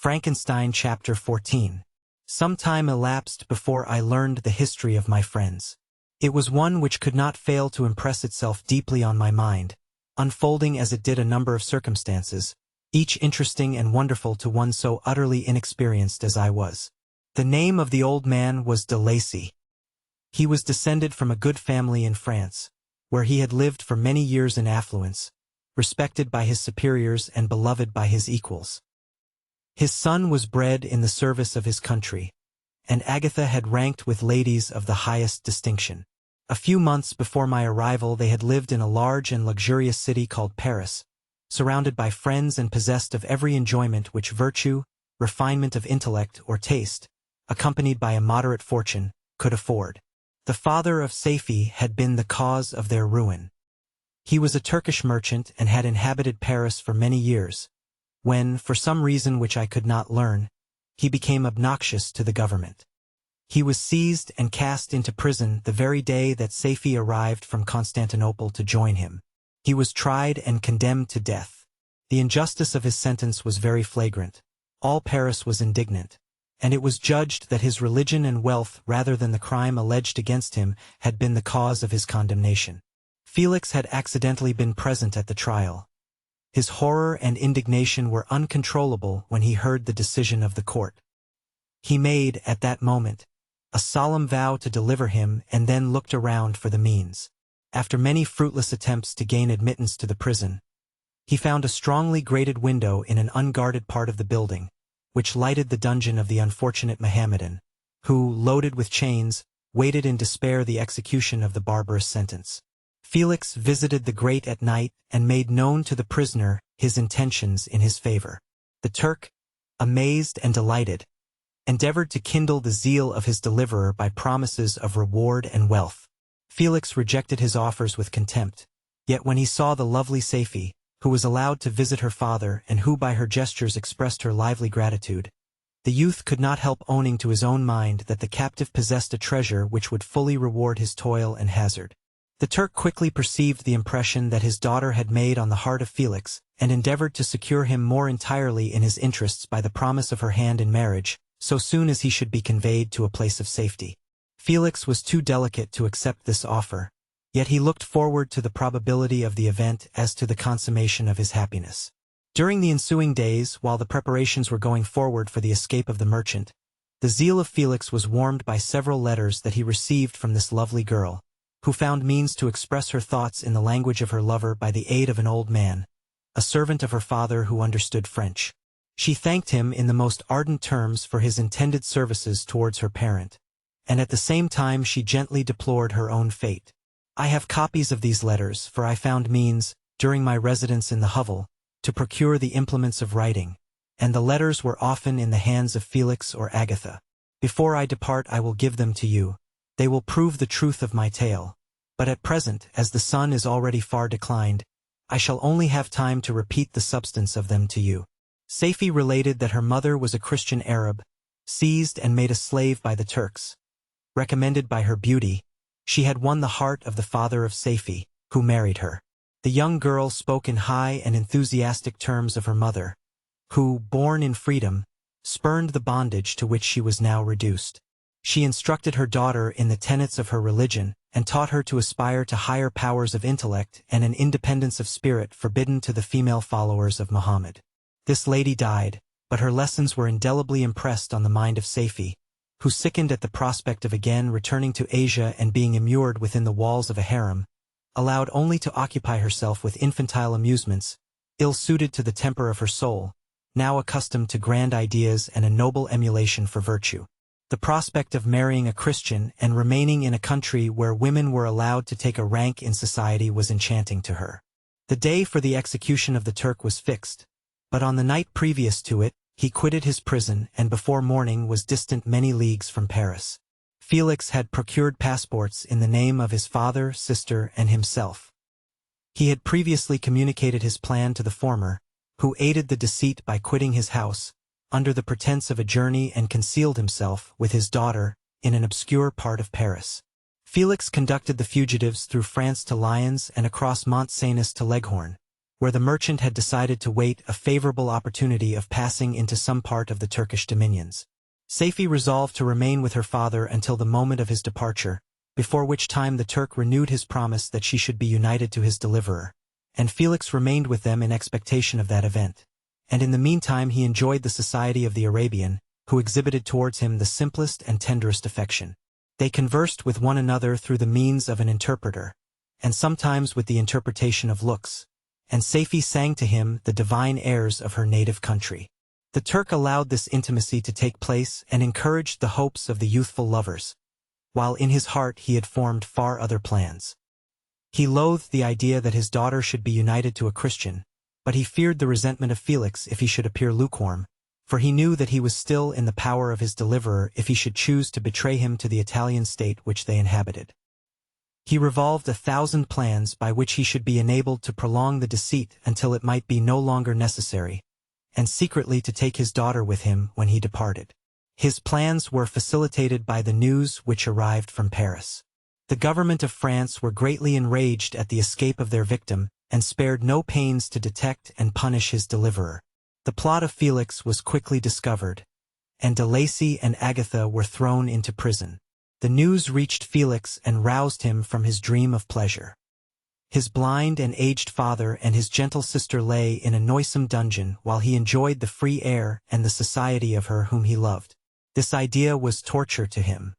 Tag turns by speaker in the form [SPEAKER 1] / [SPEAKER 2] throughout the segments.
[SPEAKER 1] Frankenstein Chapter 14. Some time elapsed before I learned the history of my friends. It was one which could not fail to impress itself deeply on my mind, unfolding as it did a number of circumstances, each interesting and wonderful to one so utterly inexperienced as I was. The name of the old man was de Lacy. He was descended from a good family in France, where he had lived for many years in affluence, respected by his superiors and beloved by his equals. His son was bred in the service of his country, and Agatha had ranked with ladies of the highest distinction. A few months before my arrival they had lived in a large and luxurious city called Paris, surrounded by friends and possessed of every enjoyment which virtue, refinement of intellect, or taste, accompanied by a moderate fortune, could afford. The father of Safie had been the cause of their ruin. He was a Turkish merchant and had inhabited Paris for many years, when, for some reason which I could not learn, he became obnoxious to the government. He was seized and cast into prison the very day that Safie arrived from Constantinople to join him. He was tried and condemned to death. The injustice of his sentence was very flagrant. All Paris was indignant, and it was judged that his religion and wealth, rather than the crime alleged against him, had been the cause of his condemnation. Felix had accidentally been present at the trial. His horror and indignation were uncontrollable when he heard the decision of the court. He made, at that moment, a solemn vow to deliver him and then looked around for the means. After many fruitless attempts to gain admittance to the prison, he found a strongly grated window in an unguarded part of the building, which lighted the dungeon of the unfortunate Mohammedan, who, loaded with chains, waited in despair the execution of the barbarous sentence. Felix visited the grate at night and made known to the prisoner his intentions in his favor. The Turk, amazed and delighted, endeavored to kindle the zeal of his deliverer by promises of reward and wealth. Felix rejected his offers with contempt, yet when he saw the lovely Safie, who was allowed to visit her father and who by her gestures expressed her lively gratitude, the youth could not help owning to his own mind that the captive possessed a treasure which would fully reward his toil and hazard. The Turk quickly perceived the impression that his daughter had made on the heart of Felix, and endeavored to secure him more entirely in his interests by the promise of her hand in marriage, so soon as he should be conveyed to a place of safety. Felix was too delicate to accept this offer, yet he looked forward to the probability of the event as to the consummation of his happiness. During the ensuing days, while the preparations were going forward for the escape of the merchant, the zeal of Felix was warmed by several letters that he received from this lovely girl, who found means to express her thoughts in the language of her lover by the aid of an old man, a servant of her father who understood French. She thanked him in the most ardent terms for his intended services towards her parent, and at the same time she gently deplored her own fate. I have copies of these letters, for I found means, during my residence in the hovel, to procure the implements of writing, and the letters were often in the hands of Felix or Agatha. Before I depart I will give them to you. They will prove the truth of my tale, but at present, as the sun is already far declined, I shall only have time to repeat the substance of them to you. Safie related that her mother was a Christian Arab, seized and made a slave by the Turks. Recommended by her beauty, she had won the heart of the father of Safie, who married her. The young girl spoke in high and enthusiastic terms of her mother, who, born in freedom, spurned the bondage to which she was now reduced. She instructed her daughter in the tenets of her religion, and taught her to aspire to higher powers of intellect and an independence of spirit forbidden to the female followers of Muhammad. This lady died, but her lessons were indelibly impressed on the mind of Safie, who sickened at the prospect of again returning to Asia and being immured within the walls of a harem, allowed only to occupy herself with infantile amusements, ill-suited to the temper of her soul, now accustomed to grand ideas and a noble emulation for virtue. The prospect of marrying a Christian and remaining in a country where women were allowed to take a rank in society was enchanting to her. The day for the execution of the Turk was fixed, but on the night previous to it, he quitted his prison and before morning was distant many leagues from Paris. Felix had procured passports in the name of his father, sister, and himself. He had previously communicated his plan to the former, who aided the deceit by quitting his house, under the pretense of a journey, and concealed himself, with his daughter, in an obscure part of Paris. Felix conducted the fugitives through France to Lyons and across Mont Cenis to Leghorn, where the merchant had decided to wait a favorable opportunity of passing into some part of the Turkish dominions. Saifi resolved to remain with her father until the moment of his departure, before which time the Turk renewed his promise that she should be united to his deliverer, and Felix remained with them in expectation of that event. And in the meantime he enjoyed the society of the Arabian, who exhibited towards him the simplest and tenderest affection. They conversed with one another through the means of an interpreter, and sometimes with the interpretation of looks, and Saifi sang to him the divine airs of her native country. The Turk allowed this intimacy to take place and encouraged the hopes of the youthful lovers, while in his heart he had formed far other plans. He loathed the idea that his daughter should be united to a Christian, but he feared the resentment of Felix if he should appear lukewarm, for he knew that he was still in the power of his deliverer if he should choose to betray him to the Italian state which they inhabited. He revolved 1,000 plans by which he should be enabled to prolong the deceit until it might be no longer necessary, and secretly to take his daughter with him when he departed. His plans were facilitated by the news which arrived from Paris. The government of France were greatly enraged at the escape of their victim, and spared no pains to detect and punish his deliverer. The plot of Felix was quickly discovered, and de Lacy and Agatha were thrown into prison. The news reached Felix and roused him from his dream of pleasure. His blind and aged father and his gentle sister lay in a noisome dungeon while he enjoyed the free air and the society of her whom he loved. This idea was torture to him.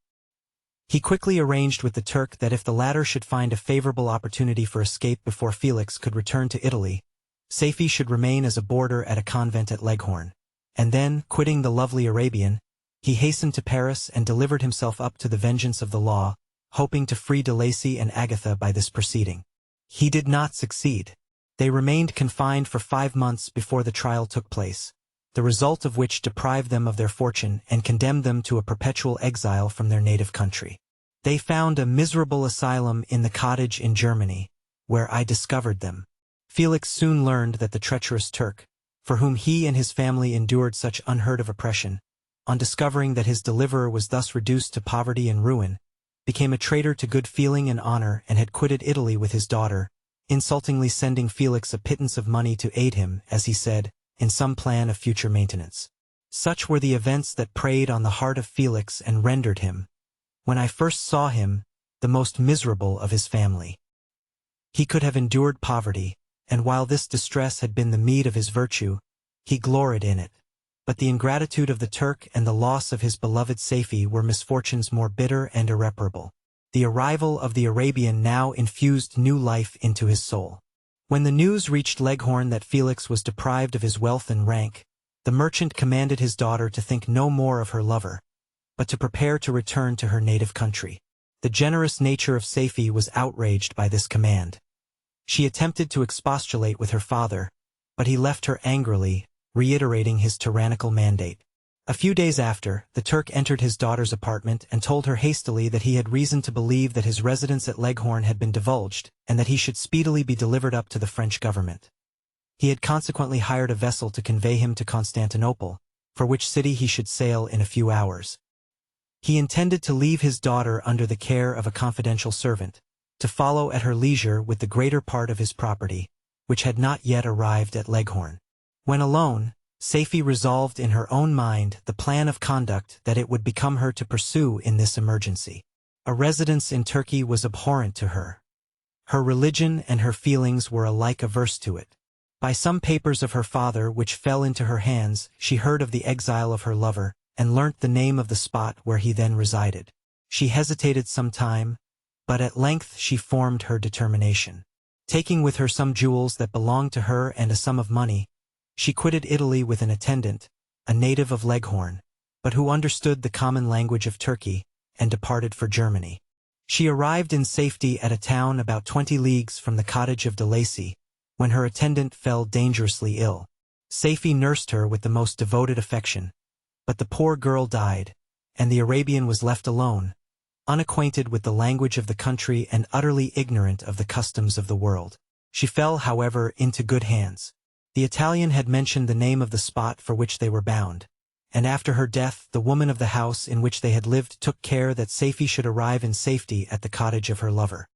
[SPEAKER 1] He quickly arranged with the Turk that if the latter should find a favorable opportunity for escape before Felix could return to Italy, Saifi should remain as a boarder at a convent at Leghorn, and then, quitting the lovely Arabian, he hastened to Paris and delivered himself up to the vengeance of the law, hoping to free de Lacy and Agatha by this proceeding. He did not succeed. They remained confined for 5 months before the trial took place, the result of which deprived them of their fortune and condemned them to a perpetual exile from their native country. They found a miserable asylum in the cottage in Germany, where I discovered them. Felix soon learned that the treacherous Turk, for whom he and his family endured such unheard-of oppression, on discovering that his deliverer was thus reduced to poverty and ruin, became a traitor to good feeling and honor and had quitted Italy with his daughter, insultingly sending Felix a pittance of money to aid him, as he said, in some plan of future maintenance. Such were the events that preyed on the heart of Felix and rendered him, when I first saw him, the most miserable of his family. He could have endured poverty, and while this distress had been the meed of his virtue, he gloried in it. But the ingratitude of the Turk and the loss of his beloved Saifi were misfortunes more bitter and irreparable. The arrival of the Arabian now infused new life into his soul. When the news reached Leghorn that Felix was deprived of his wealth and rank, the merchant commanded his daughter to think no more of her lover, but to prepare to return to her native country. The generous nature of Saifi was outraged by this command. She attempted to expostulate with her father, but he left her angrily, reiterating his tyrannical mandate. A few days after, the Turk entered his daughter's apartment and told her hastily that he had reason to believe that his residence at Leghorn had been divulged, and that he should speedily be delivered up to the French government. He had consequently hired a vessel to convey him to Constantinople, for which city he should sail in a few hours. He intended to leave his daughter under the care of a confidential servant, to follow at her leisure with the greater part of his property, which had not yet arrived at Leghorn. When alone, Saifi resolved in her own mind the plan of conduct that it would become her to pursue in this emergency. A residence in Turkey was abhorrent to her. Her religion and her feelings were alike averse to it. By some papers of her father which fell into her hands, she heard of the exile of her lover, and learnt the name of the spot where he then resided. She hesitated some time, but at length she formed her determination. Taking with her some jewels that belonged to her and a sum of money, she quitted Italy with an attendant, a native of Leghorn, but who understood the common language of Turkey, and departed for Germany. She arrived in safety at a town about 20 leagues from the cottage of de Lacy, when her attendant fell dangerously ill. Saifi nursed her with the most devoted affection, but the poor girl died, and the Arabian was left alone, unacquainted with the language of the country and utterly ignorant of the customs of the world. She fell, however, into good hands. The Italian had mentioned the name of the spot for which they were bound, and after her death the woman of the house in which they had lived took care that Saifi should arrive in safety at the cottage of her lover.